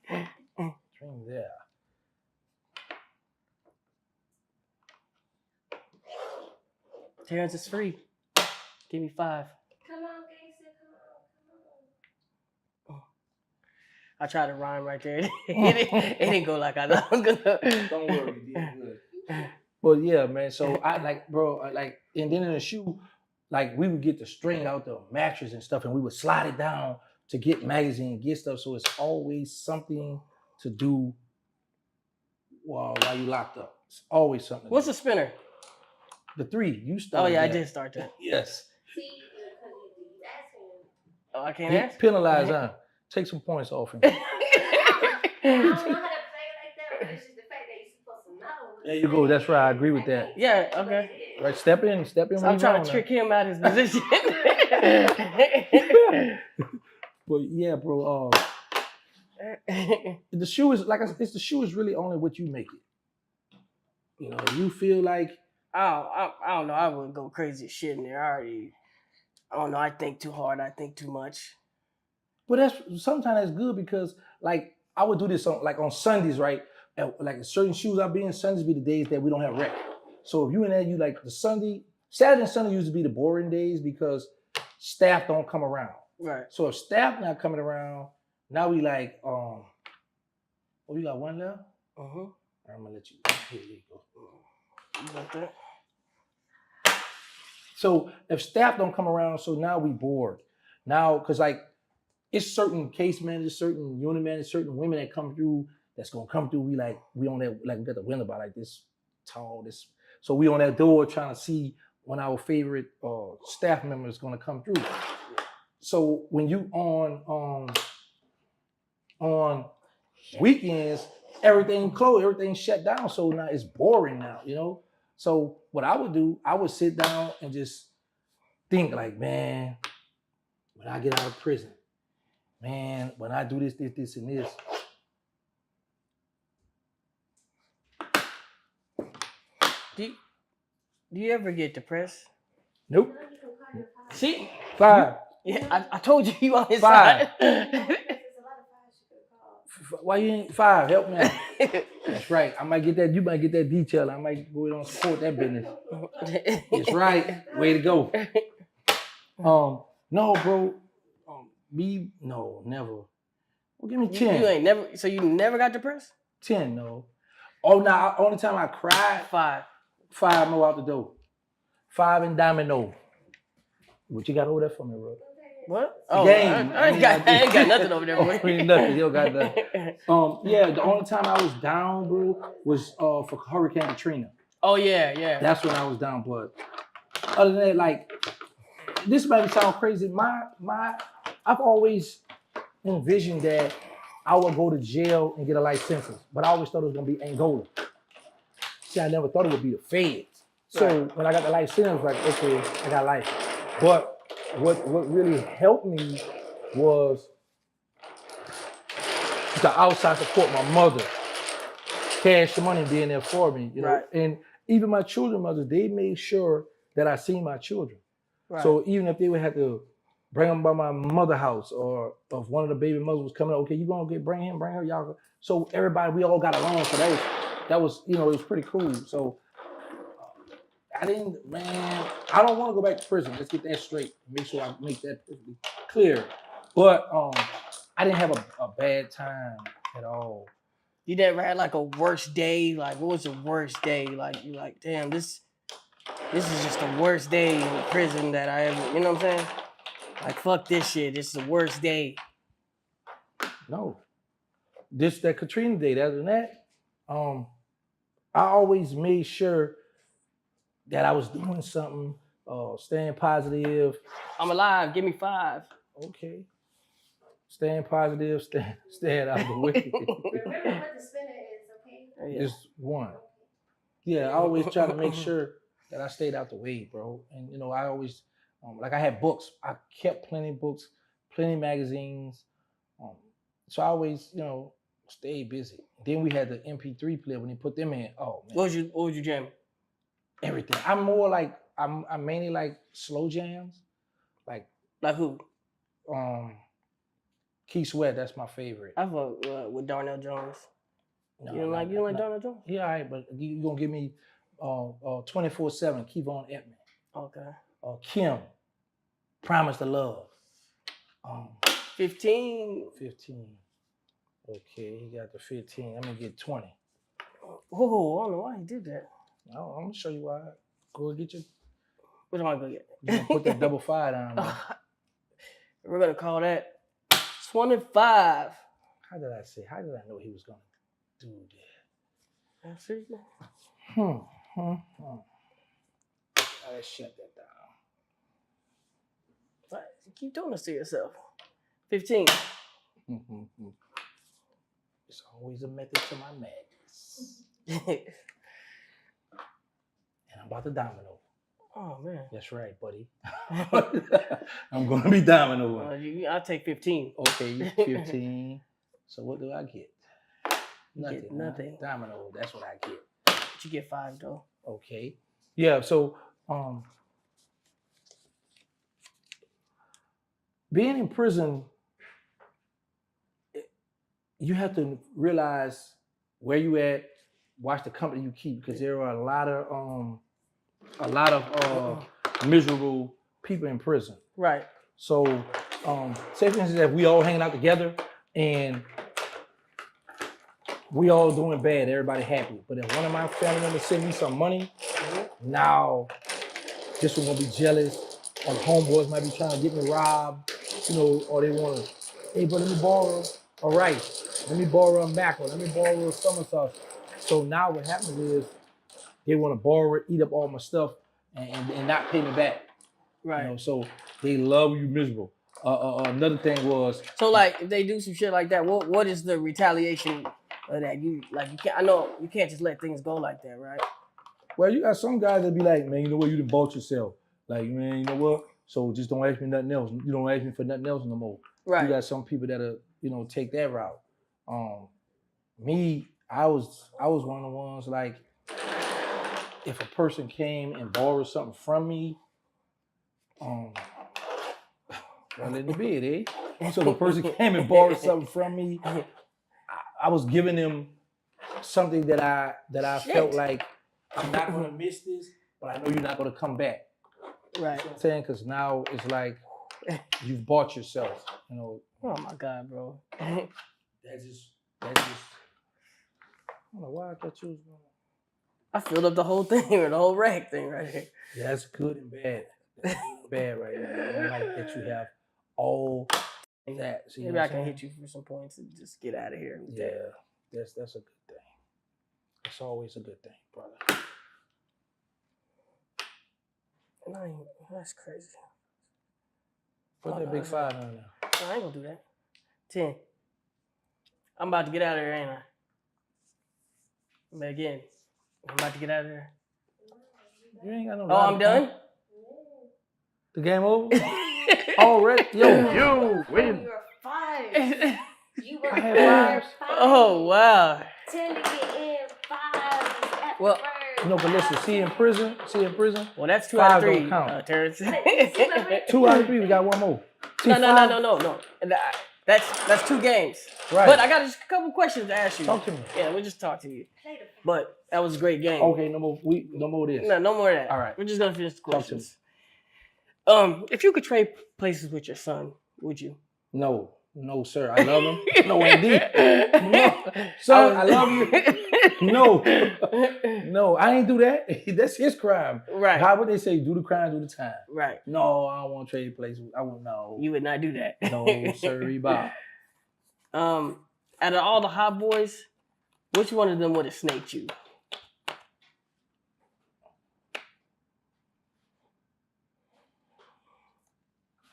Speaker 1: Dream there.
Speaker 2: Terrance is free. Give me 5.
Speaker 3: Come on, gangster, come on.
Speaker 2: I tried to rhyme right there. It didn't go like I thought it was gonna.
Speaker 1: Don't worry, you did good. Well, yeah, man. So I and then in the shoe, like we would get the string out the mattress and stuff, and we would slide it down to get magazine, get stuff. So it's always something to do while you locked up. It's always something.
Speaker 2: What's a spinner?
Speaker 1: The 3. You started.
Speaker 2: Oh yeah,
Speaker 1: that.
Speaker 2: I did start that.
Speaker 1: Yes.
Speaker 3: See, because he's asking.
Speaker 2: Oh, I can't
Speaker 1: He
Speaker 2: ask.
Speaker 1: penalized, huh? Take some points off him.
Speaker 3: I don't know how to play like that, but it's just the fact that you're supposed to know.
Speaker 1: There you go. That's right. I agree with that.
Speaker 2: Yeah. Okay.
Speaker 1: Right. Step in.
Speaker 2: So I'm trying to trick him out of his position.
Speaker 1: But yeah, bro. The shoe is the shoe is really only what you make it. You feel like
Speaker 2: I don't know. I would go crazy as shit in there. I don't know. I think too hard. I think too much.
Speaker 1: But sometimes that's good because like I would do this on Sundays, right? Like certain shoes I be in, Sundays be the days that we don't have rec. So if you in there, you like the Saturday and Sunday used to be the boring days because staff don't come around.
Speaker 2: Right.
Speaker 1: So if staff not coming around, now we like Oh, you got one left?
Speaker 2: Uh-huh.
Speaker 1: I'm gonna let you. Here you go.
Speaker 2: You got that?
Speaker 1: So if staff don't come around, so now we bored. Now, cause like it's certain case managers, certain unit managers, certain women that come through that's gonna come through. We on that, like we got the window by like this tall, this. So we on that door trying to see when our favorite staff member is gonna come through. So when you on weekends, everything closed, everything shut down. So now it's boring now, you know? So what I would do, I would sit down and just think like, man, when I get out of prison, man, when I do this, and this.
Speaker 2: Do you ever get depressed?
Speaker 1: Nope.
Speaker 2: See?
Speaker 1: 5.
Speaker 2: Yeah, I told you on his
Speaker 1: 5.
Speaker 2: side.
Speaker 1: Why you ain't 5? Help me out. That's right. I might get that. You might get that detail. I might go ahead and support that business. That's right. Way to go. No, bro. No, never. Well, give me 10.
Speaker 2: You ain't never. So you never got depressed?
Speaker 1: 10, no. Oh, now only time I cried. 5 more out the door. 5 in domino. What you got over there for me, bro?
Speaker 2: What?
Speaker 1: Oh, game.
Speaker 2: I ain't got nothing over there, boy.
Speaker 1: Ain't nothing. You don't got nothing. Yeah, the only time I was down, bro, was for Hurricane Katrina.
Speaker 2: Oh yeah.
Speaker 1: That's when I was down, but other than that, like, this might sound crazy. I've always envisioned that I would go to jail and get a life sentence, but I always thought it was gonna be Angola. See, I never thought it would be the feds. So when I got the life sentence, like, okay, I got life. But what really helped me was the outside support, my mother, cash money being there for me, you know.
Speaker 2: Right.
Speaker 1: And even my children mothers, they made sure that I seen my children. Right. So even if they would have to bring them by my mother's house, or if one of the baby mothers was coming, okay, you gonna bring her, y'all. So everybody, we all got along. So that was, you know, it was pretty cool. So I don't want to go back to prison. Let's get that straight. Make sure I make that clear. But I didn't have a bad time at all.
Speaker 2: You never had like a worst day? Like, what was your worst day? Like, you like, damn, this is just the worst day in prison that I ever, you know what I'm saying? Like, fuck this shit. This is the worst day.
Speaker 1: No. That Katrina day, other than that, I always made sure that I was doing something, staying positive.
Speaker 2: I'm alive. Give me 5.
Speaker 1: Okay. Staying positive, staying out of the way.
Speaker 3: Remember what the spinner is, okay?
Speaker 1: Just 1. Yeah, I always try to make sure that I stayed out the way, bro. And, you know, I always, like I had books. I kept plenty of books, plenty of magazines. So I always, you know, stayed busy. Then we had the MP3 player when they put them in. Oh, man.
Speaker 2: What was you jamming?
Speaker 1: Everything. I'm mainly like slow jams. Like
Speaker 2: who?
Speaker 1: Key Sweat, that's my favorite.
Speaker 2: I fuck with Darnell Jones.
Speaker 1: No,
Speaker 2: you don't like Darnell Jones?
Speaker 1: Yeah, all right, but you gonna give me 24/7 Kevon Edmond.
Speaker 2: Okay.
Speaker 1: Kim, Promise to Love.
Speaker 2: 15.
Speaker 1: Okay, he got the 15. Let me get 20.
Speaker 2: Oh, I don't know why he did that.
Speaker 1: No, I'm gonna show you why. Go get your.
Speaker 2: What am I gonna get?
Speaker 1: You gonna put that double 5 down there.
Speaker 2: We're gonna call that 25.
Speaker 1: How did I know he was gonna do that?
Speaker 2: Seriously?
Speaker 1: Let's shut that down.
Speaker 2: You keep doing this to yourself. 15.
Speaker 1: It's always a method to my madness. And I'm about to domino.
Speaker 2: Oh, man.
Speaker 1: That's right, buddy. I'm going to be domino.
Speaker 2: I'll take 15.
Speaker 1: Okay, 15. So what do I get?
Speaker 2: Nothing.
Speaker 1: Domino, that's what I get.
Speaker 2: But you get 5, though.
Speaker 1: Okay. Yeah, so being in prison, you have to realize where you at, watch the company you keep, because there are a lot of miserable people in prison.
Speaker 2: Right.
Speaker 1: So, say for instance, if we all hanging out together and we all doing bad, everybody happy. But if one of my family members send me some money, now this one gonna be jealous, or the homeboys might be trying to get me robbed, or they wanna, hey, but let me borrow a rice, let me borrow a mackerel, let me borrow a summer sauce. So now what happens is they wanna borrow it, eat up all my stuff, and not pay me back.
Speaker 2: Right.
Speaker 1: So they love you miserable. Another thing was,
Speaker 2: so like if they do some shit like that, what is the retaliation of that? You can't. I know you can't just let things go like that, right?
Speaker 1: well, you got some guys that be like, man, you know what, you done bought yourself. Like, man, you know what? So just don't ask me nothing else. You don't ask me for nothing else no more.
Speaker 2: Right.
Speaker 1: You got some people that take that route. Me, I was one of the ones like, if a person came and borrowed something from me, well, in the bed, eh? So if a person came and borrowed something from me, I was giving them something that I felt like, I'm not gonna miss this, but I know you're not gonna come back.
Speaker 2: Right.
Speaker 1: You know what I'm saying? Because now it's like you've bought yourself.
Speaker 2: Oh my God, bro.
Speaker 1: That's just. I don't know why I thought you was going.
Speaker 2: I filled up the whole thing, or the whole rack thing right here.
Speaker 1: Yeah, that's good and bad. That's good and bad right now. I don't like that you have all that. See,
Speaker 2: maybe I can hit you for some points and just get out of here.
Speaker 1: Yeah, that's a good thing. It's always a good thing, brother.
Speaker 2: That's crazy.
Speaker 1: Put that big 5 on there.
Speaker 2: No, I ain't gonna do that. 10. I'm about to get out of here, ain't I? But again, I'm about to get out of there.
Speaker 1: You ain't got no.
Speaker 2: Oh, I'm done?
Speaker 1: The game over? Already? Yo,
Speaker 3: you win. You were 5. You were 5.
Speaker 2: Oh, wow.
Speaker 3: 10 to get in, 5.
Speaker 2: Well,
Speaker 1: but listen, see in prison.
Speaker 2: Well, that's 2 out of 3.
Speaker 1: Don't count.
Speaker 2: Terrance.
Speaker 1: 2 out of 3. We got one more. See,
Speaker 2: No. That's 2 games.
Speaker 1: Right.
Speaker 2: But I got just a couple questions to ask you.
Speaker 1: Talk to me.
Speaker 2: Yeah, we'll just talk to you. But that was a great game.
Speaker 1: Okay, no more of this.
Speaker 2: No more of that.
Speaker 1: All right.
Speaker 2: We're just gonna finish the questions. If you could trade places with your son, would you?
Speaker 1: No, sir. I love him. No, indeed. No, sir, I love you. No, I ain't do that. That's his crime.
Speaker 2: Right.
Speaker 1: How would they say, do the crime, do the time?
Speaker 2: Right.
Speaker 1: No, I don't want to trade places. I wouldn't know.
Speaker 2: You would not do that.
Speaker 1: No, sir, Bob.
Speaker 2: Out of all the hot boys, which one of them would have snaked you?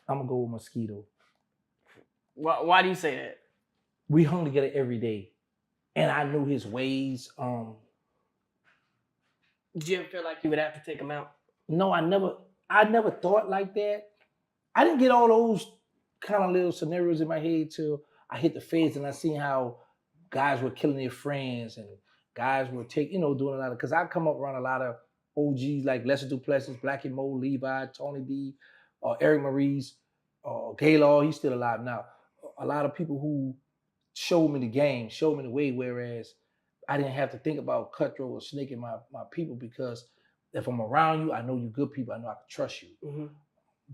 Speaker 1: I'm gonna go with Mosquito.
Speaker 2: Why do you say that?
Speaker 1: We hung together every day, and I knew his ways.
Speaker 2: Did you ever feel like you would have to take him out?
Speaker 1: No, I never thought like that. I didn't get all those kind of little scenarios in my head till I hit the feds and I seen how guys were killing their friends and guys were doing a lot of, because I come up around a lot of OGs like Lester Duplessis, Blackie Mo, Levi, Tony D, Eric Maurice, Gaylord, he's still alive now. A lot of people who showed me the game, showed me the way, whereas I didn't have to think about cutthroat or snaking my people, because if I'm around you, I know you good people, I know I can trust you. Mm-hmm.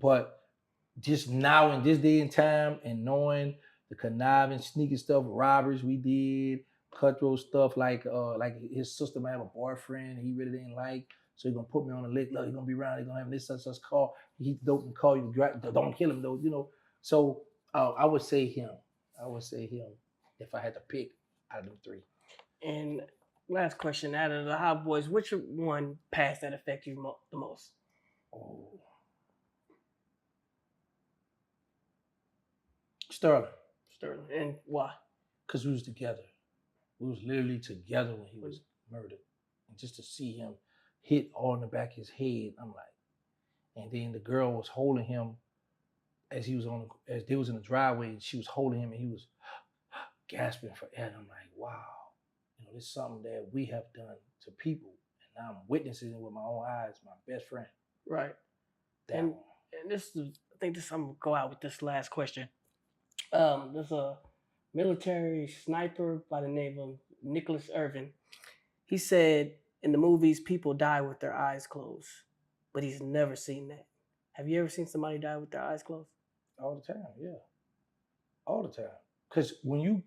Speaker 1: But just now in this day and time and knowing the conniving, sneaky stuff, robberies we did, cutthroat stuff, like his sister might have a boyfriend he really didn't like, so he's gonna put me on the lick. Look, he's gonna be around, he's gonna have this such call. He dope and call you, don't kill him though, So I would say him. If I had to pick out of them 3.
Speaker 2: And last question, out of the hot boys, which one passed that affect you the most?
Speaker 1: Oh. Sterling.
Speaker 2: And why?
Speaker 1: Because we was together. We was literally together when he was murdered. And just to see him hit all in the back of his head, I'm like, and then the girl was holding him as they was in the driveway, and she was holding him and he was gasping for air. And I'm like, wow, this is something that we have done to people. And now I'm witnessing it with my own eyes, my best friend.
Speaker 2: Right. And this is, I think I'm gonna go out with this last question. There's a military sniper by the name of Nicholas Irvin. He said in the movies, people die with their eyes closed, but he's never seen that. Have you ever seen somebody die with their eyes closed?
Speaker 1: All the time, yeah. All the time. Because when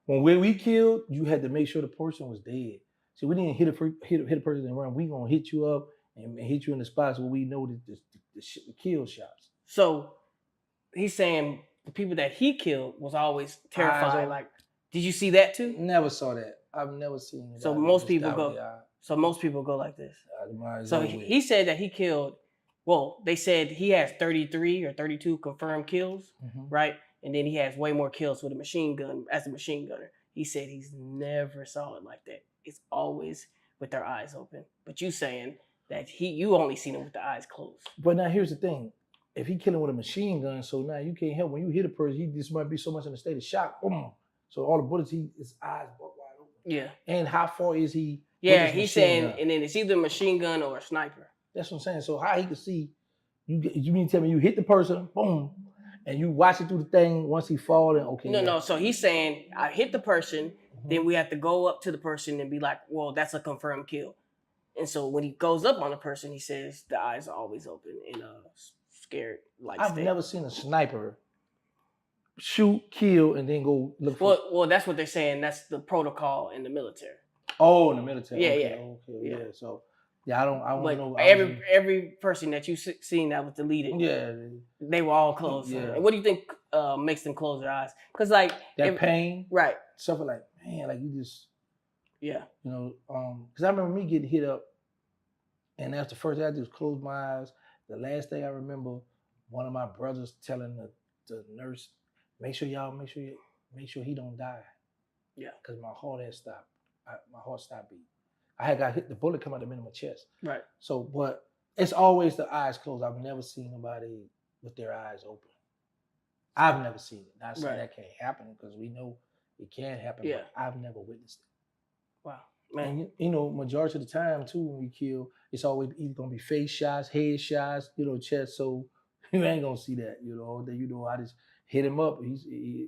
Speaker 1: when we killed, you had to make sure the person was dead. See, we didn't hit a person and run. We gonna hit you up and hit you in the spots where we know that the kill shots.
Speaker 2: So he's saying the people that he killed was always terrified. Like, did you see that too?
Speaker 1: Never saw that. I've never seen it.
Speaker 2: So most people go. So most people go like this. So he said that he killed. Well, they said he has 33 or 32 confirmed kills, right? And then he has way more kills with a machine gun as a machine gunner. He said he's never saw it like that. It's always with their eyes open. But you saying that you only seen him with the eyes closed.
Speaker 1: But now here's the thing. If he killing with a machine gun, so now you can't help. When you hit a person, he just might be so much in a state of shock. Boom. So all the bullets, his eyes wide open.
Speaker 2: Yeah.
Speaker 1: And how far is he?
Speaker 2: Yeah, he's saying, and then it's either a machine gun or a sniper.
Speaker 1: That's what I'm saying. So how he could see, you mean to tell me you hit the person, boom, and you watch it through the thing once he fall, and okay.
Speaker 2: No. So he's saying, I hit the person, then we have to go up to the person and be like, well, that's a confirmed kill. And so when he goes up on the person, he says the eyes are always open and scared. Like
Speaker 1: I've never seen a sniper shoot, kill, and then go look for.
Speaker 2: Well, that's what they're saying. That's the protocol in the military.
Speaker 1: Oh, in the military.
Speaker 2: Yeah,
Speaker 1: Okay. So I don't know.
Speaker 2: Every person that you seen that was deleted.
Speaker 1: Yeah.
Speaker 2: They were all closed. Yeah. And what do you think makes them close their eyes? Because like
Speaker 1: that pain,
Speaker 2: right?
Speaker 1: Something like, man, like you just.
Speaker 2: Yeah.
Speaker 1: You know, because I remember me getting hit up, and that's the first thing I did was close my eyes. The last thing I remember, one of my brothers telling the nurse, make sure he don't die.
Speaker 2: Yeah.
Speaker 1: Because my heart had stopped. My heart stopped beating. I had got hit. The bullet come out the middle of my chest.
Speaker 2: Right.
Speaker 1: So, but it's always the eyes closed. I've never seen nobody with their eyes open. I've never seen it. Not saying that can't happen because we know it can happen.
Speaker 2: Yeah.
Speaker 1: But I've never witnessed it.
Speaker 2: Wow, man.
Speaker 1: And, you know, majority of the time too, when we kill, it's always either gonna be face shots, head shots, you know, chest. So you ain't gonna see that, you know. That I just hit him up. He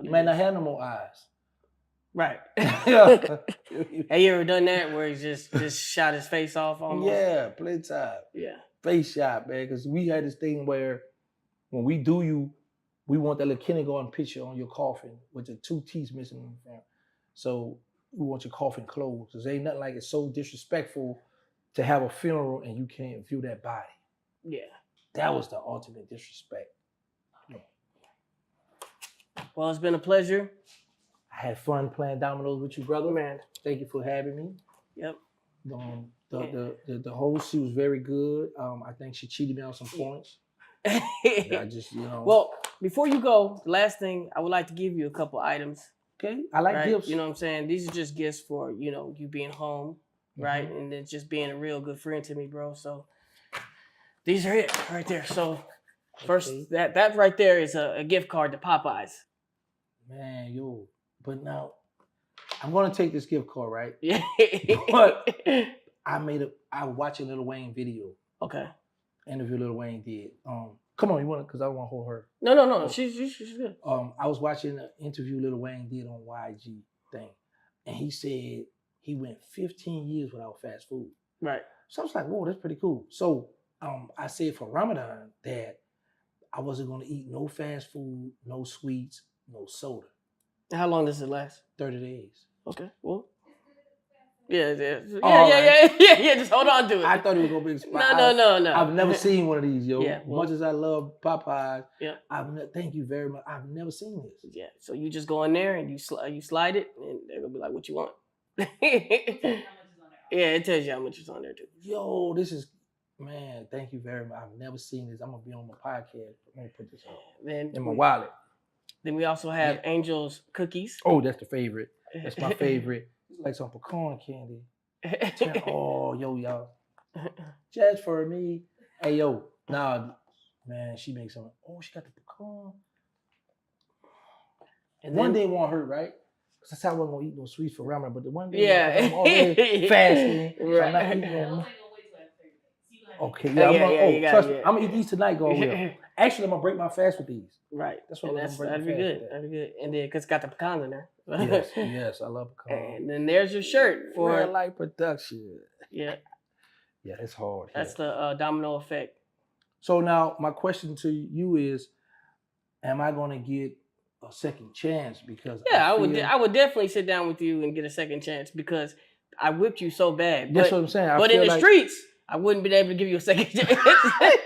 Speaker 1: might not have no more eyes.
Speaker 2: Right. Have you ever done that where he just shot his face off almost?
Speaker 1: Yeah, playtime.
Speaker 2: Yeah.
Speaker 1: Face shot, man. Because we had this thing where when we do you, we want that little kindergarten picture on your coffin with the 2 teeth missing in the front. So we want your coffin closed. Because ain't nothing like it's so disrespectful to have a funeral and you can't view that body.
Speaker 2: Yeah.
Speaker 1: That was the ultimate disrespect. Yeah.
Speaker 2: Well, it's been a pleasure.
Speaker 1: I had fun playing dominoes with you, brother.
Speaker 2: Man.
Speaker 1: Thank you for having me.
Speaker 2: Yep.
Speaker 1: The host, she was very good. I think she cheated me on some points. I just, you know.
Speaker 2: Well, before you go, the last thing, I would like to give you a couple items.
Speaker 1: Okay. I like gifts.
Speaker 2: You know what I'm saying? These are just gifts for, you know, you being home, right? And then just being a real good friend to me, bro. So these are it right there. So first, that right there is a gift card to Popeyes.
Speaker 1: Man, but now I'm gonna take this gift card, right?
Speaker 2: Yeah.
Speaker 1: But I watched a Lil Wayne video.
Speaker 2: Okay.
Speaker 1: Interview Lil Wayne did. Come on, you want because I want to hold her.
Speaker 2: No. She's good.
Speaker 1: I was watching an interview Lil Wayne did on YG thing, and he said he went 15 years without fast food.
Speaker 2: Right.
Speaker 1: So I was like, whoa, that's pretty cool. So I said for Ramadan that I wasn't gonna eat no fast food, no sweets, no soda.
Speaker 2: How long does it last?
Speaker 1: 30 days.
Speaker 2: Okay. Well. Yeah. Just hold on to it.
Speaker 1: I thought it was gonna be expired.
Speaker 2: No.
Speaker 1: I've never seen one of these, yo.
Speaker 2: Yeah, well,
Speaker 1: much as I love Popeyes,
Speaker 2: yeah.
Speaker 1: Thank you very much. I've never seen this.
Speaker 2: Yeah. So you just go in there and you slide it, and they're gonna be like, "What you want?" Yeah, it tells you how much is on there too.
Speaker 1: Yo, this is, man. Thank you very much. I've never seen this. I'm gonna be on my podcast. Let me put this in my wallet.
Speaker 2: Then we also have Angel's cookies.
Speaker 1: Oh, that's the favorite. That's my favorite. It's like some pecan candy. Oh, yo, y'all. Just for me. Hey, yo. Nah, man, she makes some. Oh, she got the pecan. And one day it won't hurt, right? Because that's how I wasn't going to eat no sweets for Ramadan. But the one day I'm already fasting. So I'm not eating them. Okay, yeah, trust me. I'm going to eat these tonight, go well. Actually, I'm going to break my fast with these.
Speaker 2: Right.
Speaker 1: That's what
Speaker 2: that'd be good. That'd be good. And then, because it's got the pecans in there.
Speaker 1: Yes, I love pecan.
Speaker 2: And then there's your shirt for
Speaker 1: Reallyfe production.
Speaker 2: Yeah.
Speaker 1: Yeah, it's hard.
Speaker 2: That's the Domino Effect.
Speaker 1: So now my question to you is, am I going to get a second chance because
Speaker 2: I would definitely sit down with you and get a second chance because I whipped you so bad.
Speaker 1: That's what I'm saying.
Speaker 2: But in the streets, I wouldn't be able to give you a second chance.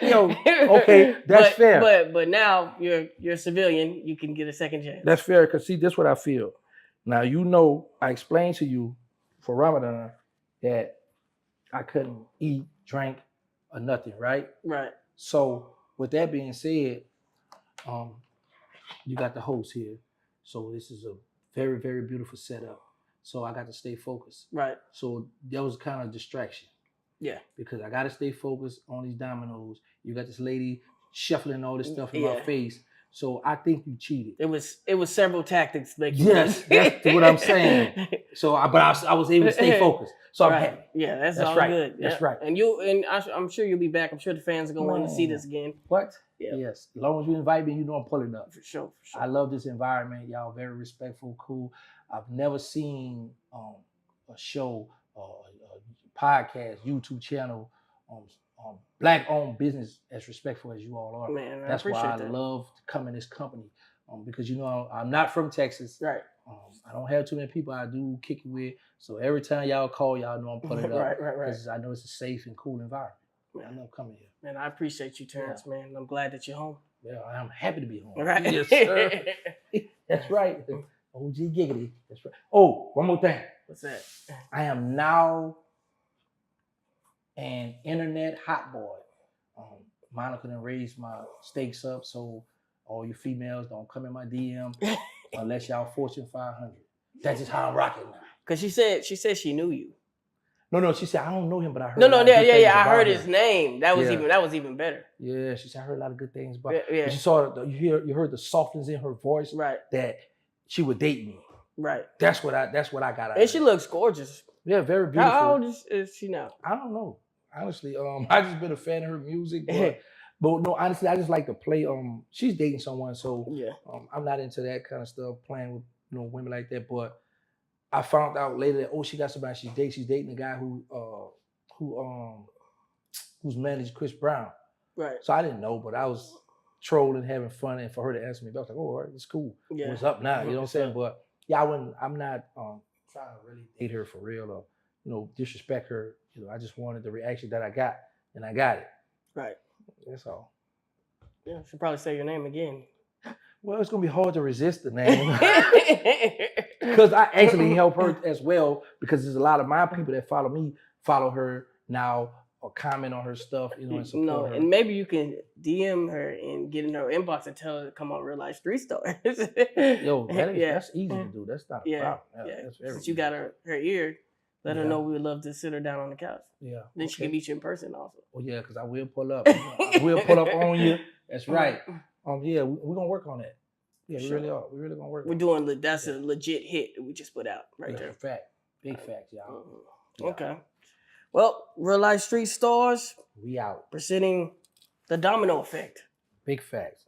Speaker 1: Yo, okay, that's fair.
Speaker 2: But now you're a civilian, you can get a second chance.
Speaker 1: That's fair because see, this is what I feel. Now you know, I explained to you for Ramadan that I couldn't eat, drink, or nothing, right?
Speaker 2: Right.
Speaker 1: So with that being said, you got the host here. So this is a very, very beautiful setup. So I got to stay focused.
Speaker 2: Right.
Speaker 1: So that was kind of a distraction.
Speaker 2: Yeah.
Speaker 1: Because I got to stay focused on these dominoes. You got this lady shuffling all this stuff in my face. So I think you cheated.
Speaker 2: It was several tactics.
Speaker 1: Yes, that's what I'm saying. So, I was able to stay focused. So I'm happy.
Speaker 2: Yeah, that's all
Speaker 1: right.
Speaker 2: good.
Speaker 1: That's right.
Speaker 2: And I'm sure you'll be back. I'm sure the fans are going to want to see this again.
Speaker 1: What?
Speaker 2: Yeah.
Speaker 1: Yes. As long as you invite me, you know I'm pulling up.
Speaker 2: For sure.
Speaker 1: I love this environment. Y'all very respectful, cool. I've never seen a show, a podcast, YouTube channel, Black-owned business as respectful as you all are.
Speaker 2: Man,
Speaker 1: that's why I love to come in this company because you know I'm not from Texas.
Speaker 2: Right.
Speaker 1: I don't have too many people I do kick it with. So every time y'all call, y'all know I'm pulling up.
Speaker 2: Right.
Speaker 1: Because I know it's a safe and cool environment. Man, I love coming here.
Speaker 2: Man, I appreciate you, Terrance, man. I'm glad that you're home.
Speaker 1: Yeah, I'm happy to be home.
Speaker 2: Right.
Speaker 1: Yes, sir. That's right. OG Giggity. That's right. Oh, one more thing.
Speaker 2: What's that?
Speaker 1: I am now an internet hot boy. Monica done raised my stakes up, so all you females don't come in my DM unless y'all Fortune 500. That's just how I'm rocking now.
Speaker 2: Cause she said she knew you.
Speaker 1: No, she said I don't know him, but I heard.
Speaker 2: I heard his name. That was even better.
Speaker 1: Yeah, she said I heard a lot of good things about.
Speaker 2: Yeah.
Speaker 1: You heard the softness in her voice.
Speaker 2: Right.
Speaker 1: That she would date me.
Speaker 2: Right.
Speaker 1: That's what I got out of
Speaker 2: And she looks gorgeous.
Speaker 1: Yeah, very beautiful.
Speaker 2: How old is she now?
Speaker 1: I don't know. Honestly, I just been a fan of her music, but no, honestly, I just like to play. She's dating someone, so
Speaker 2: yeah.
Speaker 1: I'm not into that kind of stuff, playing with women like that. But I found out later that she got somebody she's dating. She's dating a guy who's managed Chris Brown.
Speaker 2: Right.
Speaker 1: So I didn't know, but I was trolling, having fun, and for her to answer me, I was like, "Oh, all right, it's cool.
Speaker 2: Yeah.
Speaker 1: What's up now?" You know what I'm saying? But yeah, I'm not trying to really date her for real or disrespect her. I just wanted the reaction that I got, and I got it.
Speaker 2: Right.
Speaker 1: That's all.
Speaker 2: Yeah, should probably say your name again.
Speaker 1: Well, it's gonna be hard to resist the name because I actually help her as well because there's a lot of my people that follow her now or comment on her stuff, and support her.
Speaker 2: And maybe you can DM her and get in her inbox and tell her to come on ReallyfeStreetStarz.
Speaker 1: Yo, that's easy to do. That's not a problem.
Speaker 2: Yeah.
Speaker 1: That's very
Speaker 2: Since you got her ear. Let her know we would love to sit her down on the couch.
Speaker 1: Yeah.
Speaker 2: Then she can meet you in person also.
Speaker 1: Well, yeah, because I will pull up. I will pull up on you. That's right. Yeah, we're gonna work on that. Yeah, we really are. We're really gonna work.
Speaker 2: We're doing that's a legit hit that we just put out right there.
Speaker 1: Fact. Big facts, y'all.
Speaker 2: Yeah. Okay. Well, Real Life Street Stars.
Speaker 1: We out.
Speaker 2: Presenting the Domino Effect.
Speaker 1: Big facts.